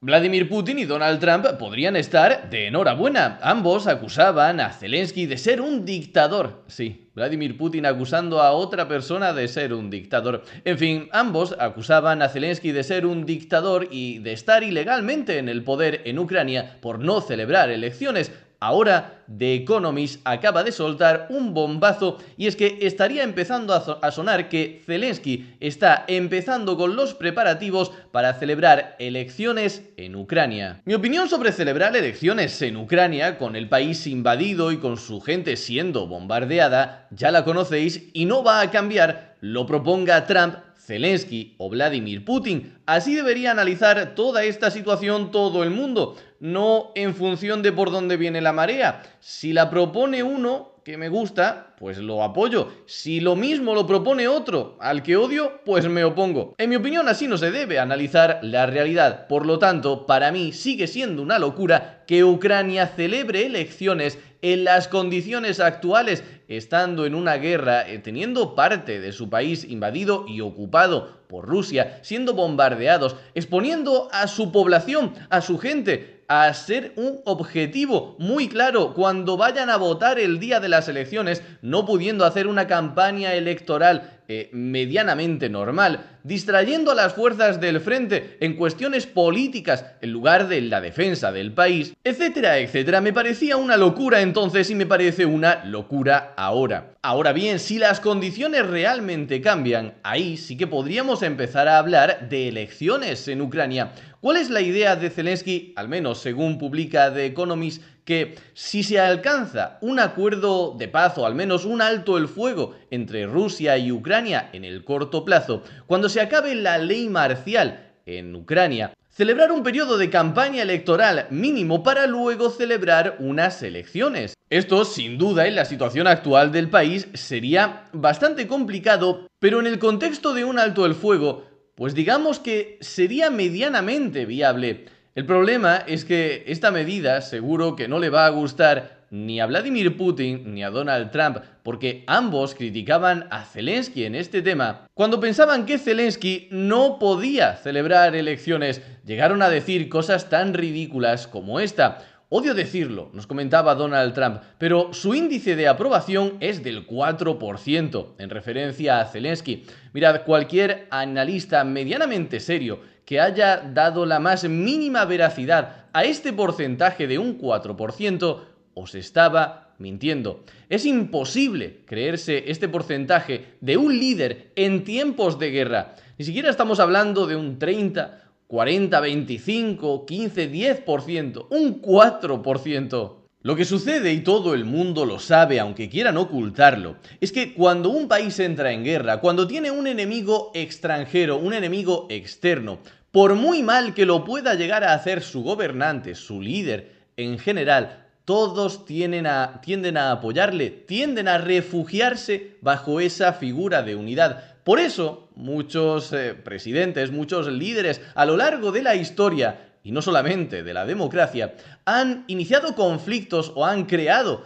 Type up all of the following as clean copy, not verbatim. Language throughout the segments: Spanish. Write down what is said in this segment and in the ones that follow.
Vladimir Putin y Donald Trump podrían estar de enhorabuena. Ambos acusaban a Zelensky de ser un dictador. Sí, Vladimir Putin acusando a otra persona de ser un dictador. En fin, ambos acusaban a Zelensky de ser un dictador y de estar ilegalmente en el poder en Ucrania por no celebrar elecciones. Ahora, The Economist acaba de soltar un bombazo y es que estaría empezando a sonar que Zelensky está empezando con los preparativos para celebrar elecciones en Ucrania. Mi opinión sobre celebrar elecciones en Ucrania, con el país invadido y con su gente siendo bombardeada, ya la conocéis y no va a cambiar, lo proponga Trump, Zelensky o Vladimir Putin. Así debería analizar toda esta situación todo el mundo, no en función de por dónde viene la marea. Si la propone uno que me gusta, pues lo apoyo. Si lo mismo lo propone otro al que odio, pues me opongo. En mi opinión, así no se debe analizar la realidad. Por lo tanto, para mí sigue siendo una locura que Ucrania celebre elecciones en las condiciones actuales, estando en una guerra, teniendo parte de su país invadido y ocupado por Rusia, siendo bombardeados, exponiendo a su población, a su gente, a ser un objetivo muy claro cuando vayan a votar el día de las elecciones, no pudiendo hacer una campaña electoral medianamente normal, distrayendo a las fuerzas del frente en cuestiones políticas en lugar de la defensa del país, etcétera, etcétera. Me parecía una locura entonces y me parece una locura ahora. Ahora bien, si las condiciones realmente cambian, ahí sí que podríamos empezar a hablar de elecciones en Ucrania. ¿Cuál es la idea de Zelensky, al menos según publica The Economist, que si se alcanza un acuerdo de paz o al menos un alto el fuego entre Rusia y Ucrania en el corto plazo, cuando se acabe la ley marcial en Ucrania, celebrar un periodo de campaña electoral mínimo para luego celebrar unas elecciones? Esto, sin duda, en la situación actual del país sería bastante complicado, pero en el contexto de un alto el fuego, pues digamos que sería medianamente viable. El problema es que esta medida seguro que no le va a gustar ni a Vladimir Putin ni a Donald Trump, porque ambos criticaban a Zelensky en este tema. Cuando pensaban que Zelensky no podía celebrar elecciones, llegaron a decir cosas tan ridículas como esta. Odio decirlo, nos comentaba Donald Trump, pero su índice de aprobación es del 4%, en referencia a Zelensky. Mirad, cualquier analista medianamente serio que haya dado la más mínima veracidad a este porcentaje de un 4%, os estaba mintiendo. Es imposible creerse este porcentaje de un líder en tiempos de guerra. Ni siquiera estamos hablando de un 30, 40, 25, 15, 10%, un 4%. Lo que sucede, y todo el mundo lo sabe aunque quieran ocultarlo, es que cuando un país entra en guerra, cuando tiene un enemigo extranjero, un enemigo externo, por muy mal que lo pueda llegar a hacer su gobernante, su líder en general, todos tienden a apoyarle, tienden a refugiarse bajo esa figura de unidad. Por eso, muchos presidentes, muchos líderes a lo largo de la historia, y no solamente de la democracia, han iniciado conflictos o han creado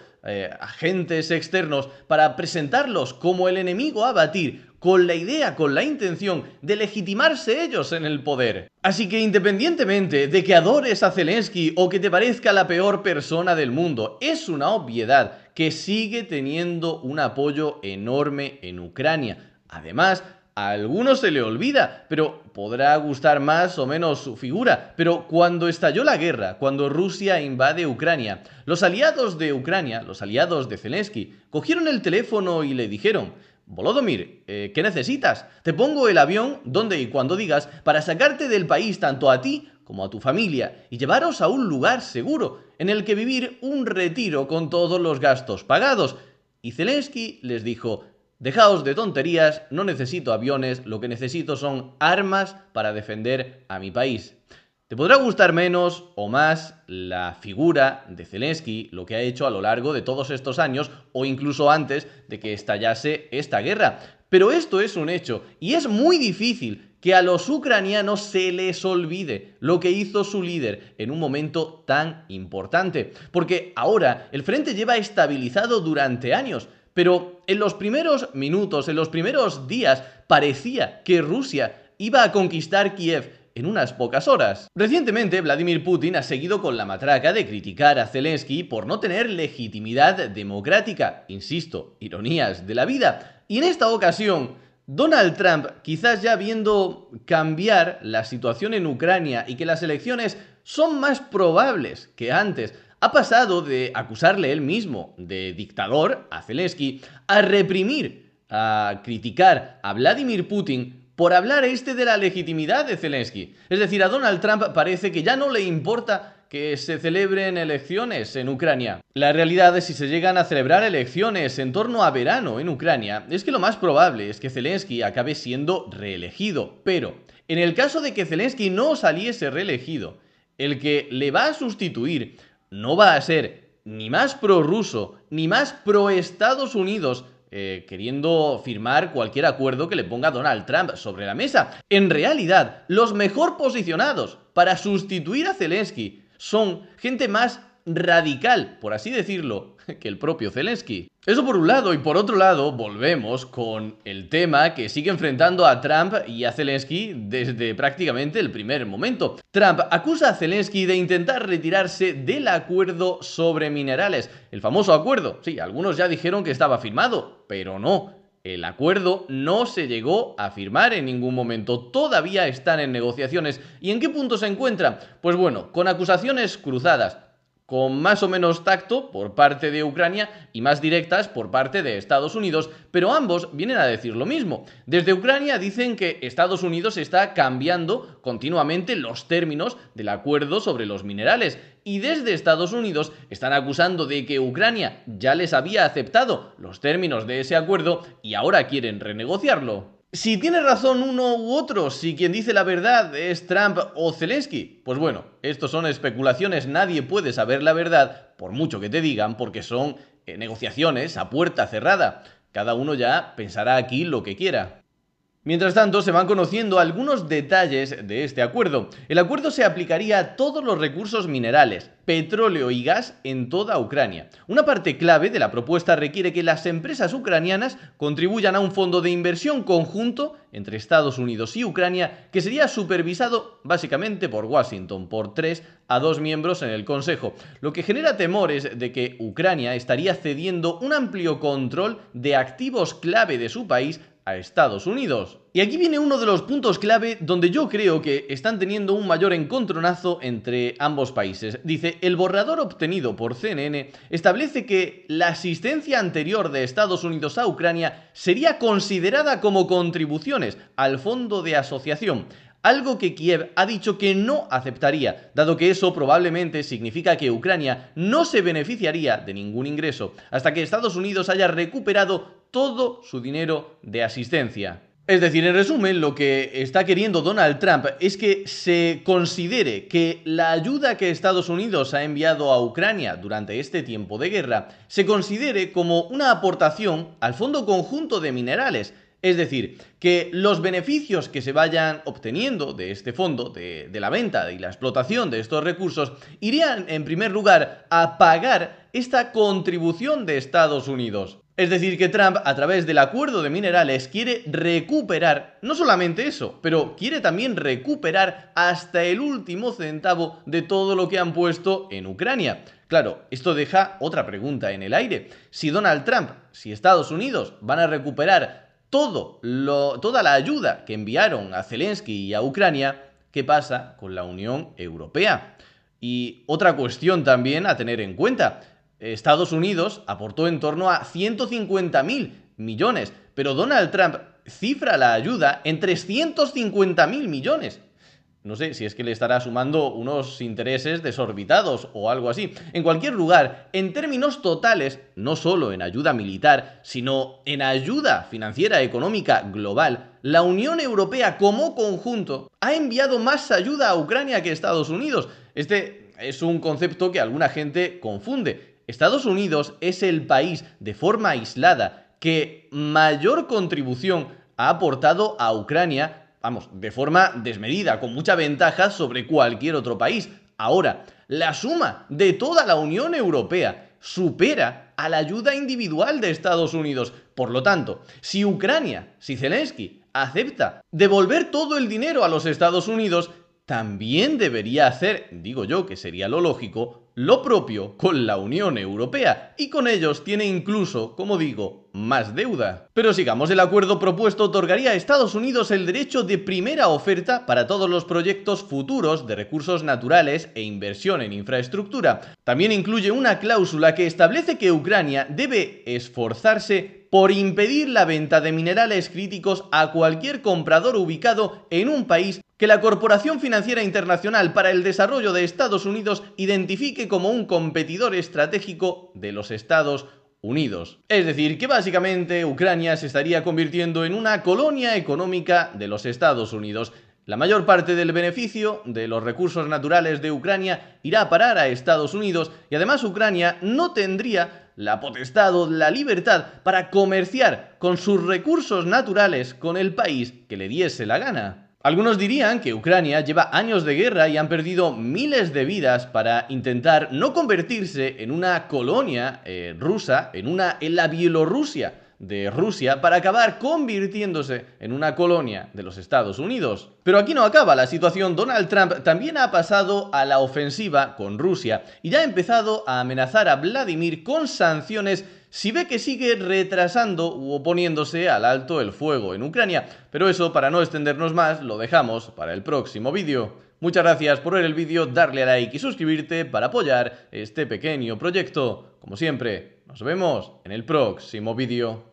agentes externos para presentarlos como el enemigo a batir, con la idea, con la intención de legitimarse ellos en el poder. Así que independientemente de que adores a Zelensky o que te parezca la peor persona del mundo, es una obviedad que sigue teniendo un apoyo enorme en Ucrania. Además, a algunos se le olvida, pero podrá gustar más o menos su figura. Pero cuando estalló la guerra, cuando Rusia invade Ucrania, los aliados de Ucrania, los aliados de Zelensky, cogieron el teléfono y le dijeron: Volodymyr, ¿qué necesitas? Te pongo el avión donde y cuando digas para sacarte del país tanto a ti como a tu familia y llevaros a un lugar seguro en el que vivir un retiro con todos los gastos pagados. Y Zelensky les dijo: dejaos de tonterías, no necesito aviones, lo que necesito son armas para defender a mi país. Te podrá gustar menos o más la figura de Zelensky, lo que ha hecho a lo largo de todos estos años o incluso antes de que estallase esta guerra. Pero esto es un hecho y es muy difícil que a los ucranianos se les olvide lo que hizo su líder en un momento tan importante. Porque ahora el frente lleva estabilizado durante años, pero en los primeros minutos, en los primeros días, parecía que Rusia iba a conquistar Kiev. en unas pocas horas. Recientemente, Vladimir Putin ha seguido con la matraca de criticar a Zelensky por no tener legitimidad democrática. Insisto, ironías de la vida. Y en esta ocasión, Donald Trump, quizás ya viendo cambiar la situación en Ucrania y que las elecciones son más probables que antes, ha pasado de acusarle él mismo de dictador a Zelensky a reprimir, a criticar a Vladimir Putin por hablar de la legitimidad de Zelensky. Es decir, a Donald Trump parece que ya no le importa que se celebren elecciones en Ucrania. La realidad es que si se llegan a celebrar elecciones en torno a verano en Ucrania, es que lo más probable es que Zelensky acabe siendo reelegido. Pero, en el caso de que Zelensky no saliese reelegido, el que le va a sustituir no va a ser ni más prorruso, ni más pro Estados Unidos, queriendo firmar cualquier acuerdo que le ponga Donald Trump sobre la mesa. En realidad, los mejor posicionados para sustituir a Zelensky son gente más radical, por así decirlo, que el propio Zelensky. Eso por un lado, y por otro lado volvemos con el tema que sigue enfrentando a Trump y a Zelensky desde prácticamente el primer momento. Trump acusa a Zelensky de intentar retirarse del acuerdo sobre minerales. El famoso acuerdo, sí, algunos ya dijeron que estaba firmado, pero no. El acuerdo no se llegó a firmar en ningún momento, todavía están en negociaciones. ¿Y en qué punto se encuentran? Pues bueno, con acusaciones cruzadas, con más o menos tacto por parte de Ucrania y más directas por parte de Estados Unidos, pero ambos vienen a decir lo mismo. Desde Ucrania dicen que Estados Unidos está cambiando continuamente los términos del acuerdo sobre los minerales, y desde Estados Unidos están acusando de que Ucrania ya les había aceptado los términos de ese acuerdo y ahora quieren renegociarlo. Si tiene razón uno u otro, si quien dice la verdad es Trump o Zelensky, pues bueno, estos son especulaciones, nadie puede saber la verdad, por mucho que te digan, porque son negociaciones a puerta cerrada. Cada uno ya pensará aquí lo que quiera. Mientras tanto, se van conociendo algunos detalles de este acuerdo. El acuerdo se aplicaría a todos los recursos minerales, petróleo y gas en toda Ucrania. Una parte clave de la propuesta requiere que las empresas ucranianas contribuyan a un fondo de inversión conjunto entre Estados Unidos y Ucrania, que sería supervisado básicamente por Washington, por 3 a 2 miembros en el Consejo, lo que genera temores de que Ucrania estaría cediendo un amplio control de activos clave de su país a Estados Unidos. Y aquí viene uno de los puntos clave donde yo creo que están teniendo un mayor encontronazo entre ambos países. Dice, el borrador obtenido por CNN establece que la asistencia anterior de Estados Unidos a Ucrania sería considerada como contribuciones al fondo de asociación, algo que Kiev ha dicho que no aceptaría, dado que eso probablemente significa que Ucrania no se beneficiaría de ningún ingreso hasta que Estados Unidos haya recuperado todo su dinero de asistencia. Es decir, en resumen, lo que está queriendo Donald Trump es que se considere que la ayuda que Estados Unidos ha enviado a Ucrania durante este tiempo de guerra se considere como una aportación al Fondo Conjunto de Minerales. Es decir, que los beneficios que se vayan obteniendo de este fondo, de la venta y la explotación de estos recursos, irían en primer lugar a pagar esta contribución de Estados Unidos. Es decir, que Trump, a través del acuerdo de minerales, quiere recuperar, no solamente eso, pero quiere también recuperar hasta el último centavo de todo lo que han puesto en Ucrania. Claro, esto deja otra pregunta en el aire. Si Donald Trump, si Estados Unidos van a recuperar toda la ayuda que enviaron a Zelensky y a Ucrania, ¿qué pasa con la Unión Europea? Y otra cuestión también a tener en cuenta. Estados Unidos aportó en torno a 150.000 millones, pero Donald Trump cifra la ayuda en 350.000 millones. No sé si es que le estará sumando unos intereses desorbitados o algo así. En cualquier lugar, en términos totales, no solo en ayuda militar, sino en ayuda financiera económica global, la Unión Europea como conjunto ha enviado más ayuda a Ucrania que Estados Unidos. Este es un concepto que alguna gente confunde. Estados Unidos es el país de forma aislada que mayor contribución ha aportado a Ucrania, vamos, de forma desmedida, con mucha ventaja sobre cualquier otro país. Ahora, la suma de toda la Unión Europea supera a la ayuda individual de Estados Unidos. Por lo tanto, si Zelensky acepta devolver todo el dinero a los Estados Unidos, también debería hacer, digo yo que sería lo lógico, lo propio con la Unión Europea, y con ellos tiene incluso, como digo, más deuda. Pero sigamos, el acuerdo propuesto otorgaría a Estados Unidos el derecho de primera oferta para todos los proyectos futuros de recursos naturales e inversión en infraestructura. También incluye una cláusula que establece que Ucrania debe esforzarse por impedir la venta de minerales críticos a cualquier comprador ubicado en un país que la Corporación Financiera Internacional para el Desarrollo de Estados Unidos identifique como un competidor estratégico de los Estados Unidos. Es decir, que básicamente Ucrania se estaría convirtiendo en una colonia económica de los Estados Unidos. La mayor parte del beneficio de los recursos naturales de Ucrania irá a parar a Estados Unidos, y además Ucrania no tendría la potestad o la libertad para comerciar con sus recursos naturales con el país que le diese la gana. Algunos dirían que Ucrania lleva años de guerra y han perdido miles de vidas para intentar no convertirse en una colonia rusa, en la Bielorrusia de Rusia, para acabar convirtiéndose en una colonia de los Estados Unidos. Pero aquí no acaba la situación. Donald Trump también ha pasado a la ofensiva con Rusia y ya ha empezado a amenazar a Vladimir con sanciones si ve que sigue retrasando u oponiéndose al alto el fuego en Ucrania. Pero eso, para no extendernos más, lo dejamos para el próximo vídeo. Muchas gracias por ver el vídeo, darle a like y suscribirte para apoyar este pequeño proyecto. Como siempre, nos vemos en el próximo vídeo.